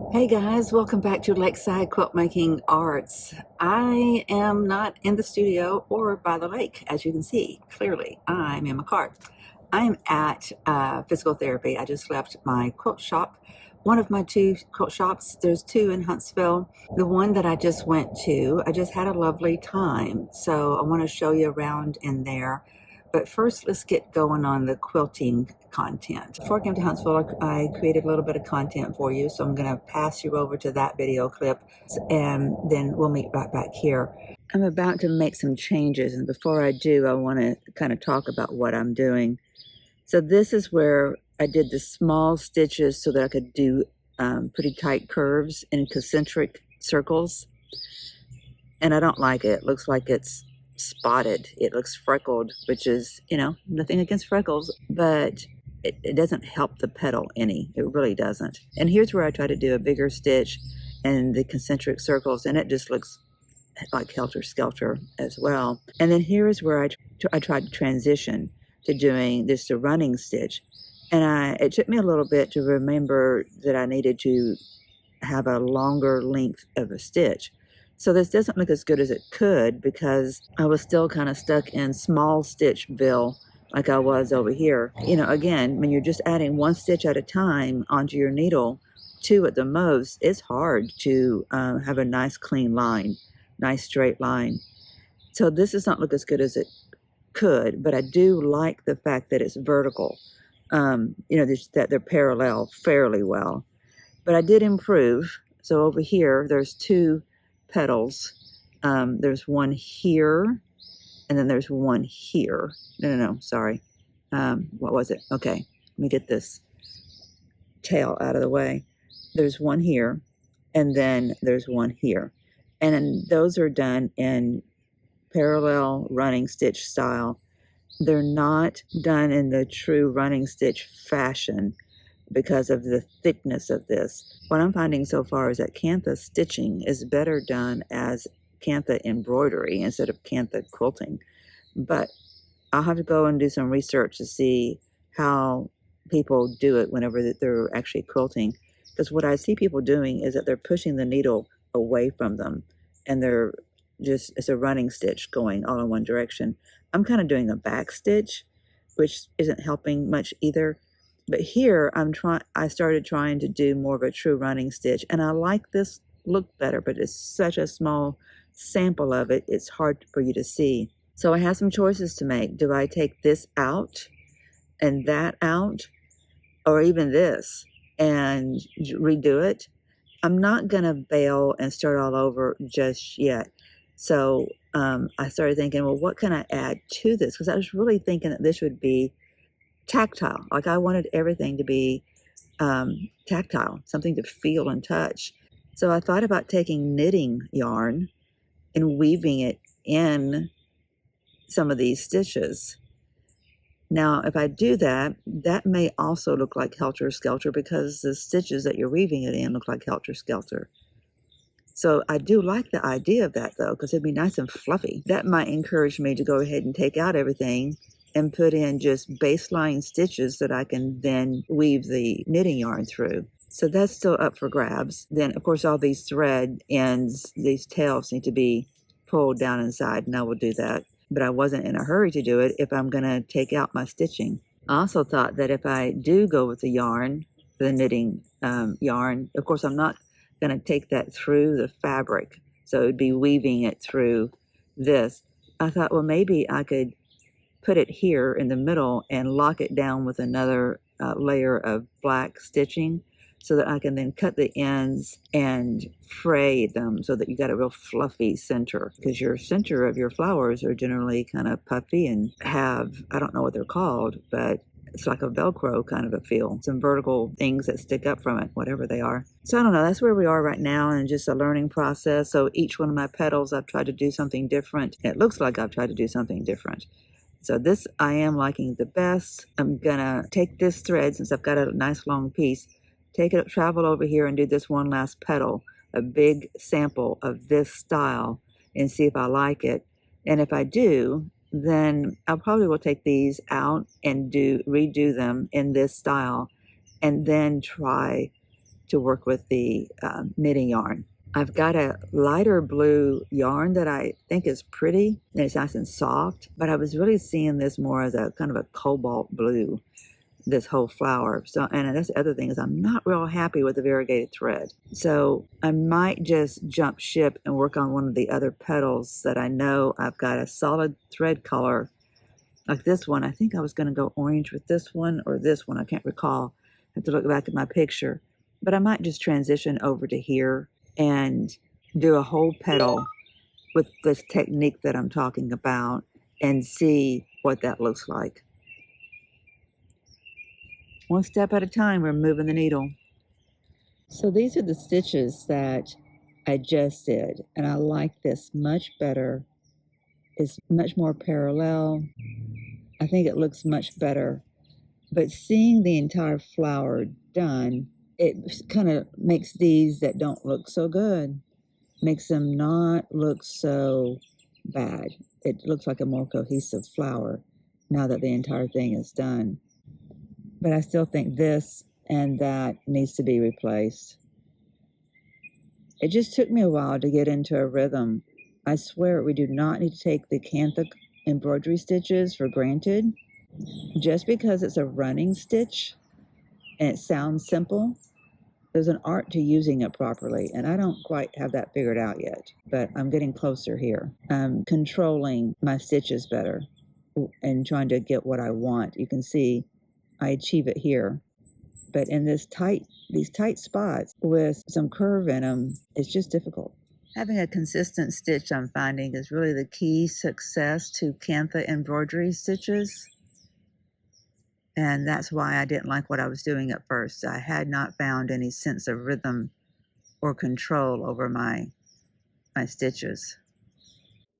Hey guys, welcome back to Lakeside Quilt Making Arts. I am not in the studio or by the lake, as you can see clearly. I'm in my car. I'm at physical therapy. I just left my quilt shop, one of my two quilt shops. There's two in Huntsville. The one that I just went to, I just had a lovely time. So I want to show you around in there. But first, let's get going on the quilting content. Before I came to Huntsville, I created a little bit of content for you, so I'm going to pass you over to that video clip, and then we'll meet right back here. I'm about to make some changes, and before I do, I want to kind of talk about what I'm doing. So this is where I did the small stitches so that I could do pretty tight curves in concentric circles, and I don't like it. It looks like it's spotted. It looks freckled, which is, nothing against freckles, but it doesn't help the petal any. It really doesn't. And here's where I try to do a bigger stitch and the concentric circles, and it just looks like helter-skelter as well. And then here is where I tried to transition to doing this, the running stitch. And it took me a little bit to remember that I needed to have a longer length of a stitch. So this doesn't look as good as it could because I was still kind of stuck in small stitchville like I was over here. Again, when you're just adding one stitch at a time onto your needle, two at the most, it's hard to have a nice clean line, nice straight line. So this does not look as good as it could, but I do like the fact that it's vertical, that they're parallel fairly well. But I did improve. So over here, there's two petals. There's one here, and then there's one here. No, sorry. What was it? Okay, let me get this tail out of the way. There's one here, and then there's one here. And those are done in parallel running stitch style. They're not done in the true running stitch fashion because of the thickness of this. What I'm finding so far is that Kantha stitching is better done as Kantha embroidery instead of Kantha quilting. But I'll have to go and do some research to see how people do it whenever they're actually quilting. Because what I see people doing is that they're pushing the needle away from them, and it's a running stitch going all in one direction. I'm kind of doing a back stitch, which isn't helping much either. But here I started trying to do more of a true running stitch, and I like this look better, but it's such a small sample of it, it's hard for you to see. So I have some choices to make. Do I take this out and that out, or even this, and redo it? I'm not gonna bail and start all over just yet. So I started thinking, well, what can I add to this? Because I was really thinking that this would be tactile. Like I wanted everything to be tactile, something to feel and touch. So I thought about taking knitting yarn and weaving it in some of these stitches. Now, if I do that, that may also look like helter-skelter because the stitches that you're weaving it in look like helter-skelter. So I do like the idea of that though, because it'd be nice and fluffy. That might encourage me to go ahead and take out everything and put in just baseline stitches that I can then weave the knitting yarn through. So that's still up for grabs. Then, of course, all these thread ends, these tails need to be pulled down inside, and I will do that. But I wasn't in a hurry to do it if I'm going to take out my stitching. I also thought that if I do go with the yarn, the knitting yarn, of course, I'm not going to take that through the fabric. So it would be weaving it through this. I thought, well, maybe I could put it here in the middle and lock it down with another layer of black stitching so that I can then cut the ends and fray them so that you got a real fluffy center, because your center of your flowers are generally kind of puffy and have, I don't know what they're called, but it's like a Velcro kind of a feel. Some vertical things that stick up from it, whatever they are. So I don't know, that's where we are right now, and just a learning process. So each one of my petals, I've tried to do something different. It looks like I've tried to do something different. So this I am liking the best. I'm gonna take this thread, since I've got a nice long piece, travel over here and do this one last petal, a big sample of this style, and see if I like it. And if I do, then I probably will take these out and redo them in this style, and then try to work with the knitting yarn. I've got a lighter blue yarn that I think is pretty, and it's nice and soft, but I was really seeing this more as a kind of a cobalt blue, this whole flower. So, and that's the other thing, is I'm not real happy with the variegated thread. So I might just jump ship and work on one of the other petals that I know I've got a solid thread color. Like this one, I think I was going to go orange with this one or this one. I can't recall. I have to look back at my picture. But I might just transition over to here and do a whole petal with this technique that I'm talking about and see what that looks like. One step at a time, we're moving the needle. So these are the stitches that I just did, and I like this much better. It's much more parallel. I think it looks much better. But seeing the entire flower done, it kind of makes these that don't look so good, makes them not look so bad. It looks like a more cohesive flower now that the entire thing is done. But I still think this and that needs to be replaced. It just took me a while to get into a rhythm. I swear we do not need to take the Kantha embroidery stitches for granted. Just because it's a running stitch and it sounds simple, there's an art to using it properly, and I don't quite have that figured out yet, but I'm getting closer here. I'm controlling my stitches better and trying to get what I want. You can see I achieve it here, but in these tight spots with some curve in them, it's just difficult. Having a consistent stitch, I'm finding, is really the key success to Kantha embroidery stitches. And that's why I didn't like what I was doing at first. I had not found any sense of rhythm or control over my stitches.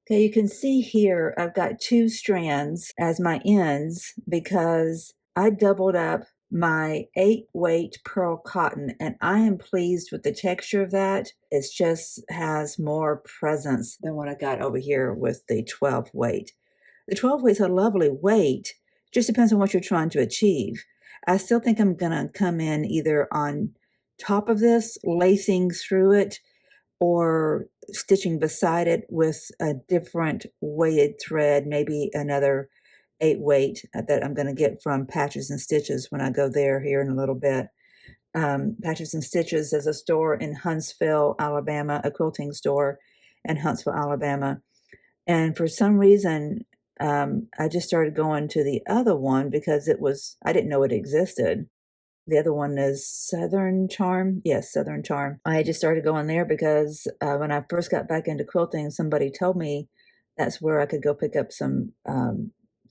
Okay, you can see here I've got 2 strands as my ends because I doubled up my 8-weight pearl cotton, and I am pleased with the texture of that. It just has more presence than what I got over here with the 12-weight. The 12 weight is a lovely weight, just depends on what you're trying to achieve. I still think I'm going to come in either on top of this, lacing through it, or stitching beside it with a different weighted thread, maybe another 8-weight that I'm going to get from Patches and Stitches when I go there here in a little bit. Patches and Stitches is a store in Huntsville, Alabama, a quilting store in Huntsville, Alabama. And for some reason, I just started going to the other one because I didn't know it existed. The other one is Southern Charm. Yes, Southern Charm. I just started going there because when I first got back into quilting, somebody told me that's where I could go pick up some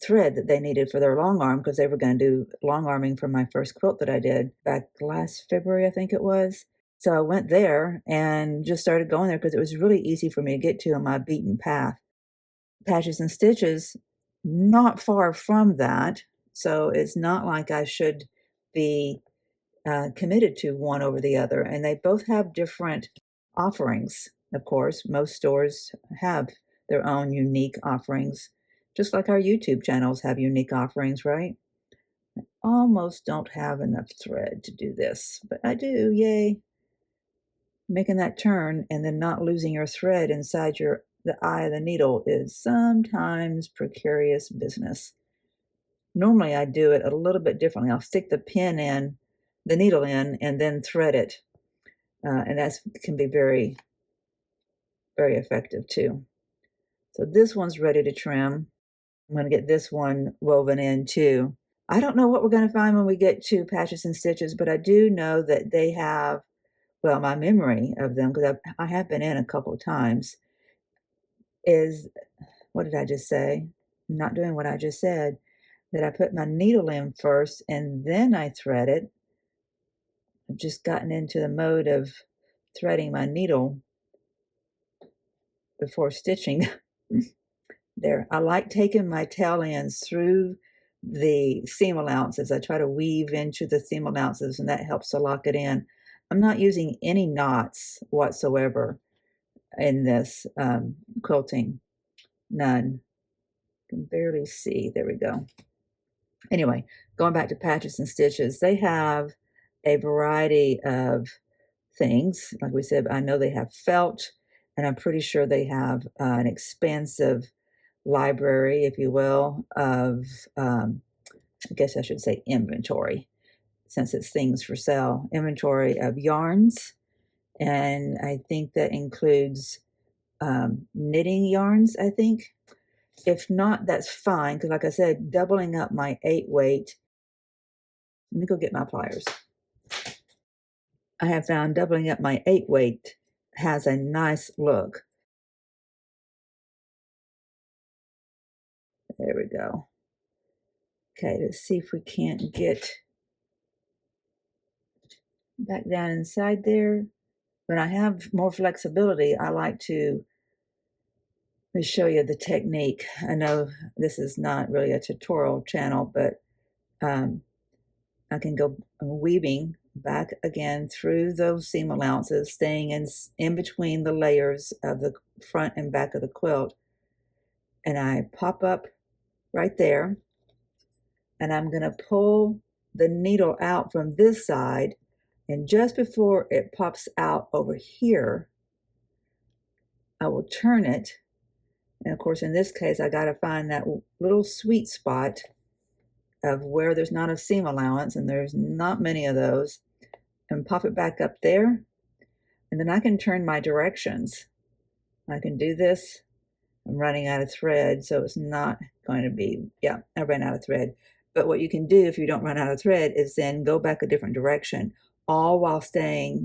thread that they needed for their long arm, because they were going to do long arming for my first quilt that I did back last February, I think it was. So I went there and just started going there because it was really easy for me to get to on my beaten path. Patches and Stitches, not far from that. So it's not like I should be committed to one over the other. And they both have different offerings. Of course, most stores have their own unique offerings, just like our YouTube channels have unique offerings, right? I almost don't have enough thread to do this, but I do, yay. Making that turn and then not losing your thread inside the eye of the needle is sometimes precarious business. Normally I do it a little bit differently. I'll stick the needle in, and then thread it. And that can be very, very effective too. So this one's ready to trim. I'm going to get this one woven in too. I don't know what we're going to find when we get to Patches and Stitches, but I do know that they have, well, my memory of them, because I have been in a couple of times, is, what did I just say? I'm not doing what I just said, that I put my needle in first and then I thread it. I've just gotten into the mode of threading my needle before stitching. There, I like taking my tail ends through the seam allowances. I try to weave into the seam allowances, and that helps to lock it in. I'm not using any knots whatsoever in this quilting. None. You can barely see. There we go. Anyway, going back to Patches and Stitches, they have a variety of things. Like we said, I know they have felt, and I'm pretty sure they have an expansive library, if you will, of, I guess I should say inventory, since it's things for sale, inventory of yarns. And I think that includes knitting yarns, I think. If not, that's fine, because like I said, doubling up my 8-weight, let me go get my pliers. I have found doubling up my 8-weight has a nice look. There we go. Okay, let's see if we can't get back down inside there. When I have more flexibility, I like to, let me show you the technique. I know this is not really a tutorial channel, but I can go weaving back again through those seam allowances, staying in between the layers of the front and back of the quilt. And I pop up right there, and I'm going to pull the needle out from this side, and just before it pops out over here, I will turn it. And of course, in this case, I got to find that little sweet spot of where there's not a seam allowance, and there's not many of those, and pop it back up there. And then I can turn my directions. I can do this. I'm running out of thread, so it's not going to be, yeah, I ran out of thread. But what you can do if you don't run out of thread is then go back a different direction, all while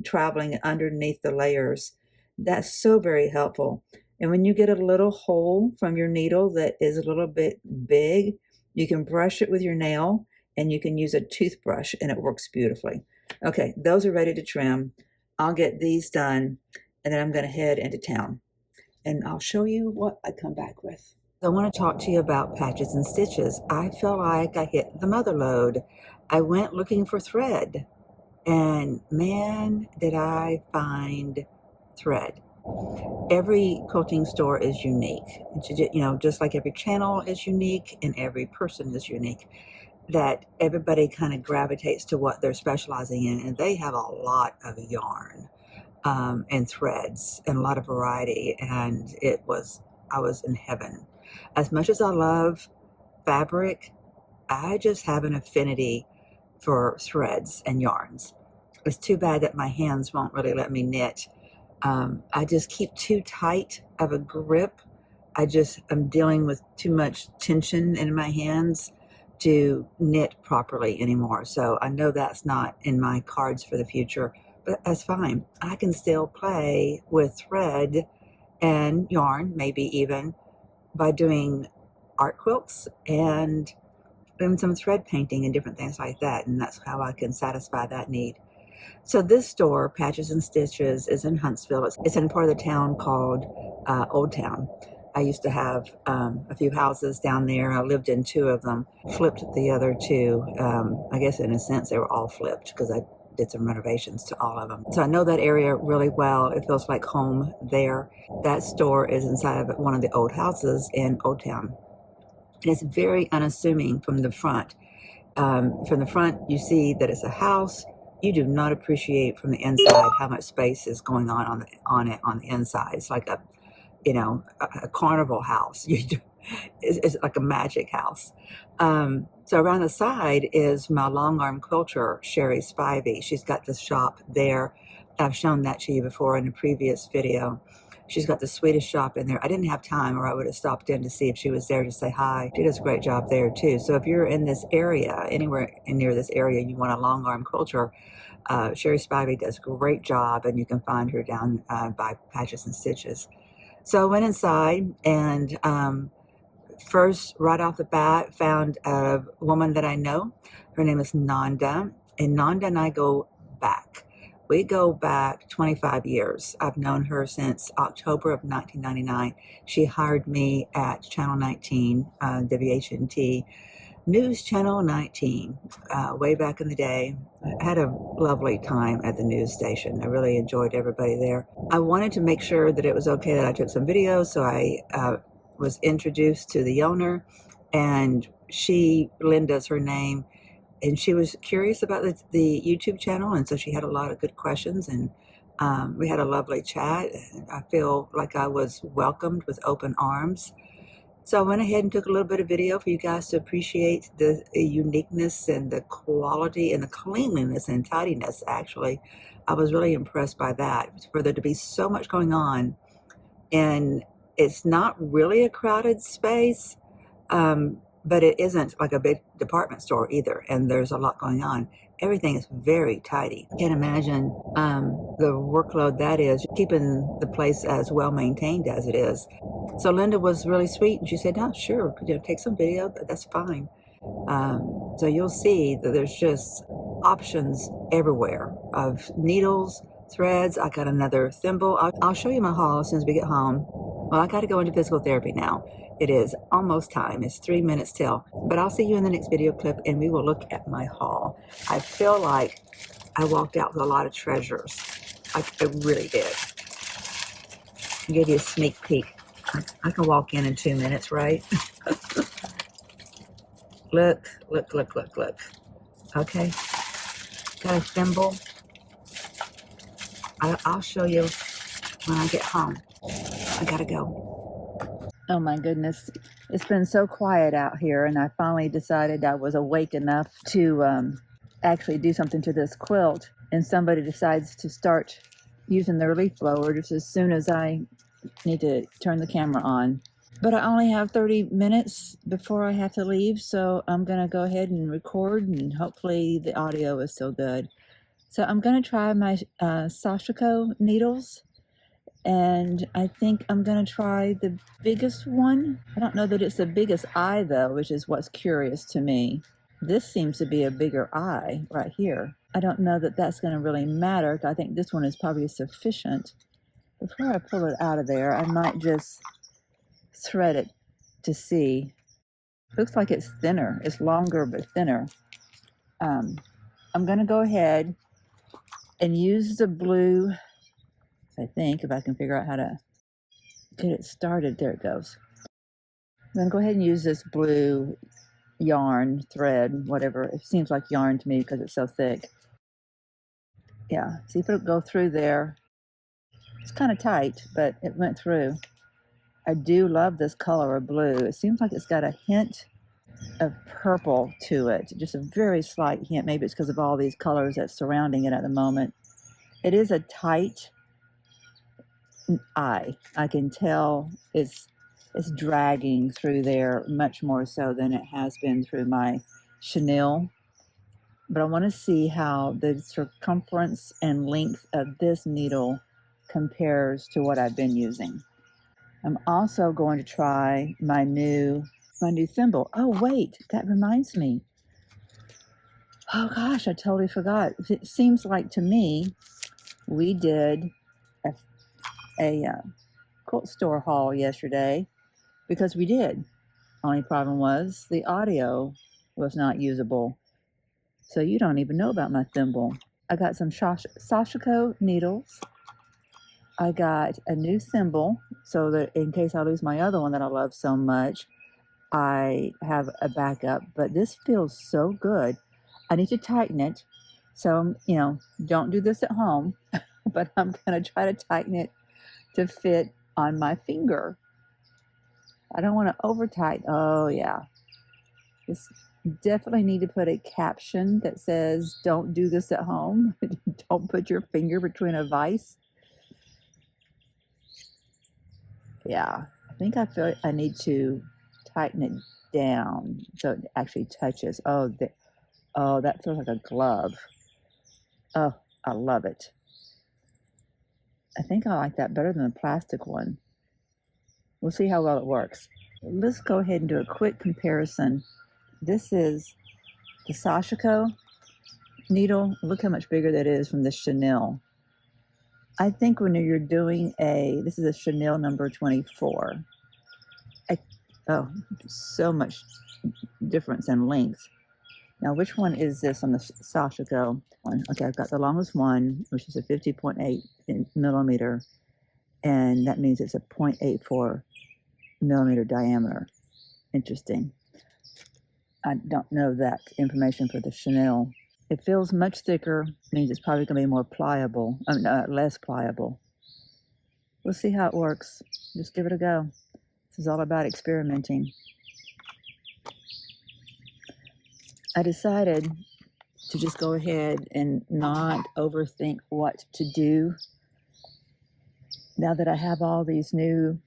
traveling underneath the layers. That's so very helpful. And when you get a little hole from your needle that is a little bit big, you can brush it with your nail, and you can use a toothbrush, and it works beautifully. Okay, those are ready to trim. I'll get these done, and then I'm going to head into town, and I'll show you what I come back with. I want to talk to you about patches and stitches. I feel like I hit the mother lode. I went looking for thread, and man, did I find thread. Every quilting store is unique. You know, just like every channel is unique and every person is unique, that everybody kind of gravitates to what they're specializing in, and they have a lot of yarn and threads and a lot of variety, and I was in heaven. As much as I love fabric, I just have an affinity for threads and yarns. It's too bad that my hands won't really let me knit. I just keep too tight of a grip. I'm dealing with too much tension in my hands to knit properly anymore. So I know that's not in my cards for the future, but that's fine. I can still play with thread and yarn, maybe even by doing art quilts and doing some thread painting and different things like that. And that's how I can satisfy that need. So this store, Patches and Stitches, is in Huntsville. It's in part of the town called Old Town. I used to have a few houses down there. I lived in 2 of them, flipped the other 2. I guess in a sense they were all flipped because I did some renovations to all of them. So I know that area really well. It feels like home there. That store is inside of one of the old houses in Old Town. And it's very unassuming from the front. From the front, you see that it's a house. You do not appreciate from the inside how much space is going on the inside. It's like a carnival house. It's like a magic house. So around the side is my long arm quilter, Sherry Spivey. She's got this shop there. I've shown that to you before in a previous video. She's got the sweetest shop in there. I didn't have time, or I would have stopped in to see if she was there to say hi. She does a great job there too. So if you're in this area, anywhere near this area, you want a long arm quilter, Sherry Spivey does a great job, and you can find her down by Patches and Stitches. So I went inside, and first, right off the bat, found a woman that I know. Her name is Nanda, and Nanda and I go back. We go back 25 years. I've known her since October of 1999. She hired me at Channel 19, WHNT, News Channel 19, way back in the day. I had a lovely time at the news station. I really enjoyed everybody there. I wanted to make sure that it was okay that I took some videos, so I was introduced to the owner, and Linda's her name, and she was curious about the YouTube channel, and so she had a lot of good questions, and We had a lovely chat. I feel like I was welcomed with open arms. So I went ahead and took a little bit of video for you guys to appreciate the uniqueness and the quality and the cleanliness and tidiness, actually. I was really impressed by that, for there to be so much going on. And it's not really a crowded space, but it isn't like a big department store either. And there's a lot going on. Everything is very tidy. Can't imagine the workload that is, keeping the place as well maintained as it is. So Linda was really sweet, and she said, "No, sure, take some video. That's fine." So you'll see that there's just options everywhere of needles, threads. I got another thimble. I'll show you my haul as soon as we get home. Well, I got to go into physical therapy now. It is almost time. It's 3 minutes till. But I'll see you in the next video clip, and we will look at my haul. I feel like I walked out with a lot of treasures. I really did. I'll give you a sneak peek. I can walk in 2 minutes, right? Look. Okay, got a thimble. I'll show you when I get home. I gotta go. Oh my goodness. It's been so quiet out here, and I finally decided I was awake enough to actually do something to this quilt, and somebody decides to start using their leaf blower just as soon as I need to turn the camera on. But I only have 30 minutes before I have to leave, so I'm going to go ahead and record, and hopefully the audio is still good. So I'm going to try my Sashiko needles, and I think I'm going to try the biggest one. I don't know that it's the biggest eye, though, which is what's curious to me. This seems to be a bigger eye right here. I don't know that that's going to really matter. I think this one is probably sufficient. Before I pull it out of there, I might just thread it to see. Looks like it's thinner. It's longer but thinner. I'm going to go ahead and use the blue, I think, if I can figure out how to get it started. There it goes. I'm going to go ahead and use this blue yarn, thread, whatever. It seems like yarn to me because it's so thick. Yeah, see if it'll go through there. It's kind of tight, but it went through. I do love this color of blue. It seems like it's got a hint of purple to it, just a very slight hint. Maybe it's because of all these colors that's surrounding it at the moment. It is a tight eye. I can tell it's dragging through there much more so than it has been through my chenille. But I want to see how the circumference and length of this needle compares to what I've been using. I'm also going to try my new thimble. Oh wait, that reminds me. Oh gosh, I totally forgot. It seems like to me we did a quilt store haul yesterday, because we did. Only problem was the audio was not usable. So you don't even know about my thimble. I got some Sashiko needles. I got a new thimble so that in case I lose my other one that I love so much, I have a backup. But this feels so good. I need to tighten it. So, don't do this at home, but I'm going to try to tighten it to fit on my finger. I don't want to over tighten. Oh, yeah. Just definitely need to put a caption that says, "Don't do this at home." Don't put your finger between a vise. Yeah, I think I feel I need to tighten it down so it actually touches. Oh, that feels like a glove. Oh, I love it. I think I like that better than the plastic one. We'll see how well it works. Let's go ahead and do a quick comparison. This is the Sashiko needle. Look how much bigger that is from the chenille. I think when you're doing this is a chenille number 24. So much difference in length. Now, which one is this on the Sashiko one? Okay, I've got the longest one, which is a 50.8 millimeter, and that means it's a 0.84 millimeter diameter. Interesting. I don't know that information for the chenille. It feels much thicker, means it's probably going to be more pliable, less pliable. We'll see how it works. Just give it a go. This is all about experimenting. I decided to just go ahead and not overthink what to do. Now that I have all these new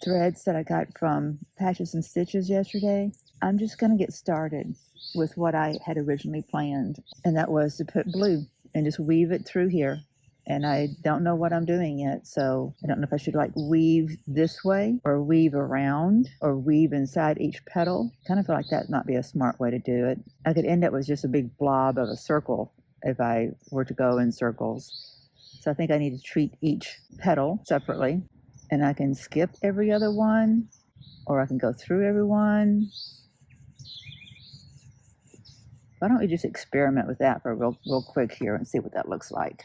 threads that I got from Patches and Stitches yesterday, I'm just going to get started with what I had originally planned, and that was to put blue and just weave it through here. And I don't know what I'm doing yet, so I don't know if I should like weave this way or weave around or weave inside each petal. Kind of feel like that might be a smart way to do it. I could end up with just a big blob of a circle if I were to go in circles. So I think I need to treat each petal separately, and I can skip every other one, or I can go through every one. Why don't we just experiment with that for real quick here and see what that looks like.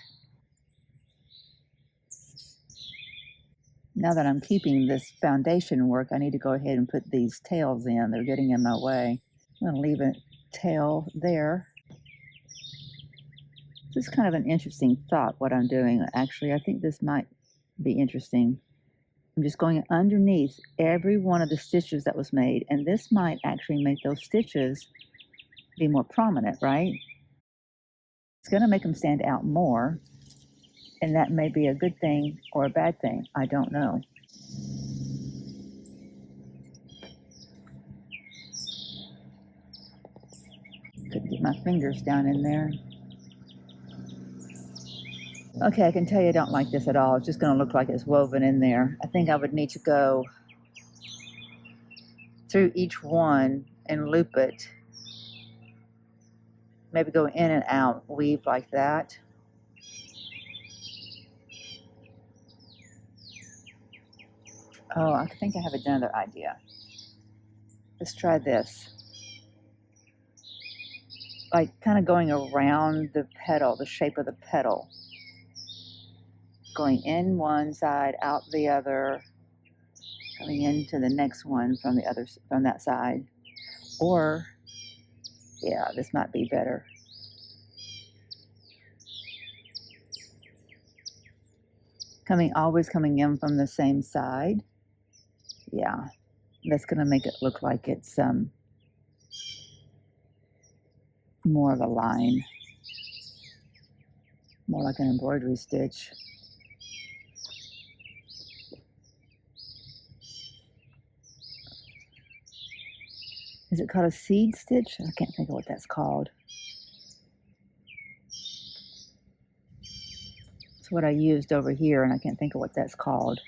Now that I'm keeping this foundation work, I need to go ahead and put these tails in. They're getting in my way. I'm going to leave a tail there. This is kind of an interesting thought, what I'm doing. Actually, I think this might be interesting. I'm just going underneath every one of the stitches that was made, and this might actually make those stitches be more prominent, right? It's going to make them stand out more, and that may be a good thing or a bad thing. I don't know. Couldn't get my fingers down in there. Okay, I can tell you I don't like this at all. It's just going to look like it's woven in there. I think I would need to go through each one and loop it. Maybe go in and out, weave like that. Oh, I think I have another idea. Let's try this. Like kind of going around the petal, the shape of the petal. Going in one side, out the other, coming into the next one from the other, from that side. Or, yeah, this might be better. Always coming in from the same side. Yeah, that's gonna make it look like it's more of a line, more like an embroidery stitch. Is it called a seed stitch? I can't think of what that's called. It's what I used over here, and I can't think of what that's called.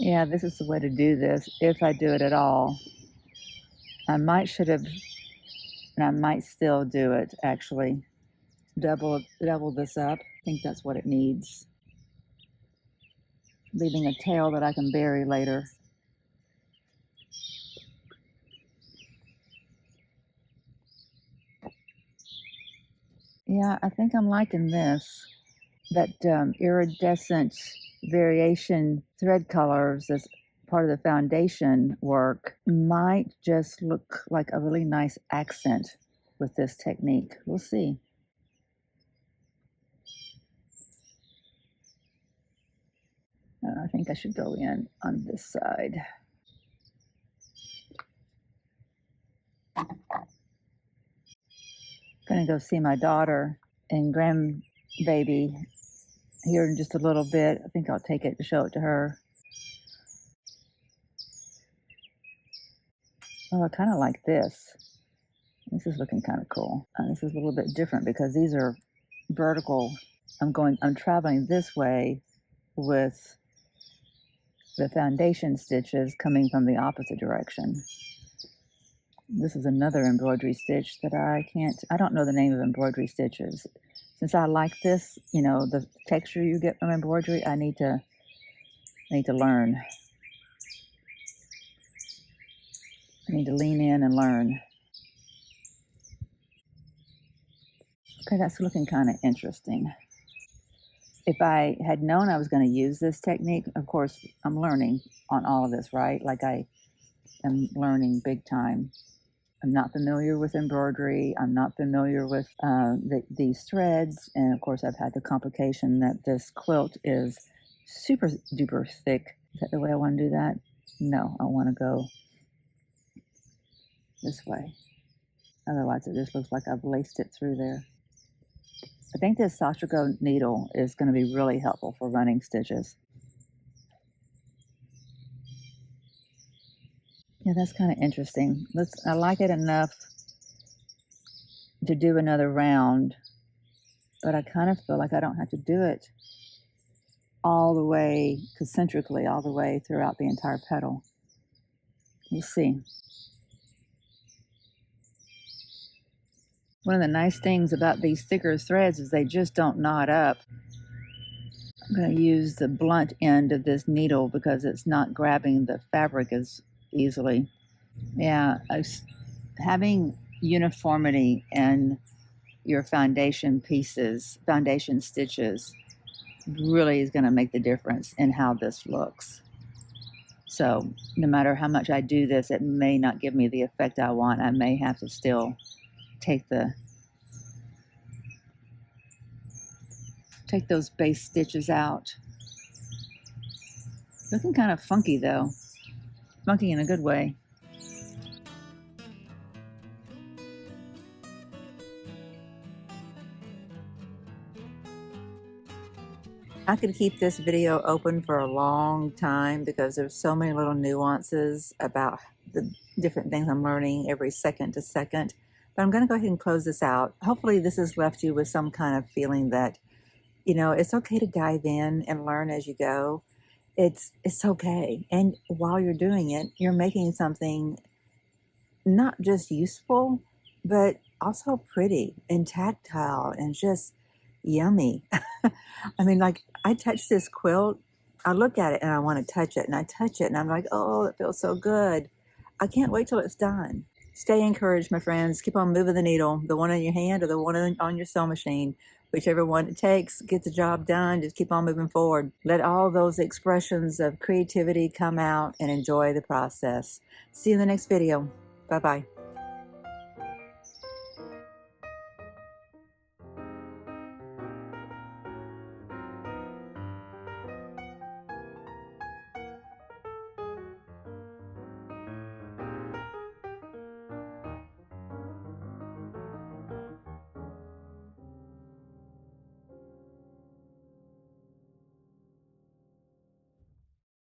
Yeah, this is the way to do this, if I do it at all. I should have, and I might still do it, actually. Double this up. I think that's what it needs. Leaving a tail that I can bury later. Yeah, I think I'm liking this. That iridescent variation thread colors as part of the foundation work might just look like a really nice accent with this technique. We'll see. I think I should go in on this side. Gonna go see my daughter and grandbaby here in just a little bit. I think I'll take it to show it to her. Oh, I kind of like this. This is looking kind of cool. This is a little bit different because these are vertical. I'm traveling this way with the foundation stitches coming from the opposite direction. This is another embroidery stitch that I don't know the name of embroidery stitches. Since I like this, the texture you get from embroidery, I need to learn. I need to lean in and learn. Okay, that's looking kind of interesting. If I had known I was going to use this technique, of course, I'm learning on all of this, right? Like I am learning big time. I'm not familiar with embroidery. I'm not familiar with these threads. And of course, I've had the complication that this quilt is super duper thick. Is that the way I want to do that? No, I want to go this way. Otherwise, it just looks like I've laced it through there. I think this Satrico needle is going to be really helpful for running stitches. Yeah, that's kind of interesting. I like it enough to do another round, but I kind of feel like I don't have to do it all the way concentrically, all the way throughout the entire petal. We'll see. One of the nice things about these thicker threads is they just don't knot up. I'm going to use the blunt end of this needle because it's not grabbing the fabric as easily. Yeah, having uniformity in your foundation pieces, foundation stitches, really is going to make the difference in how this looks. So no matter how much I do this, it may not give me the effect I want. I may have to still take those base stitches out. Looking kind of funky though. Funky in a good way. I could keep this video open for a long time because there's so many little nuances about the different things I'm learning every second to second. But I'm going to go ahead and close this out. Hopefully this has left you with some kind of feeling that, you know, it's okay to dive in and learn as you go. It's okay. And while you're doing it, you're making something not just useful, but also pretty and tactile and just yummy. I mean, like, I touch this quilt, I look at it and I want to touch it, and I touch it and I'm like, oh, it feels so good. I can't wait till it's done. Stay encouraged, my friends. Keep on moving the needle, the one in your hand or the one on your sewing machine. Whichever one it takes, get the job done. Just keep on moving forward. Let all those expressions of creativity come out and enjoy the process. See you in the next video. Bye-bye.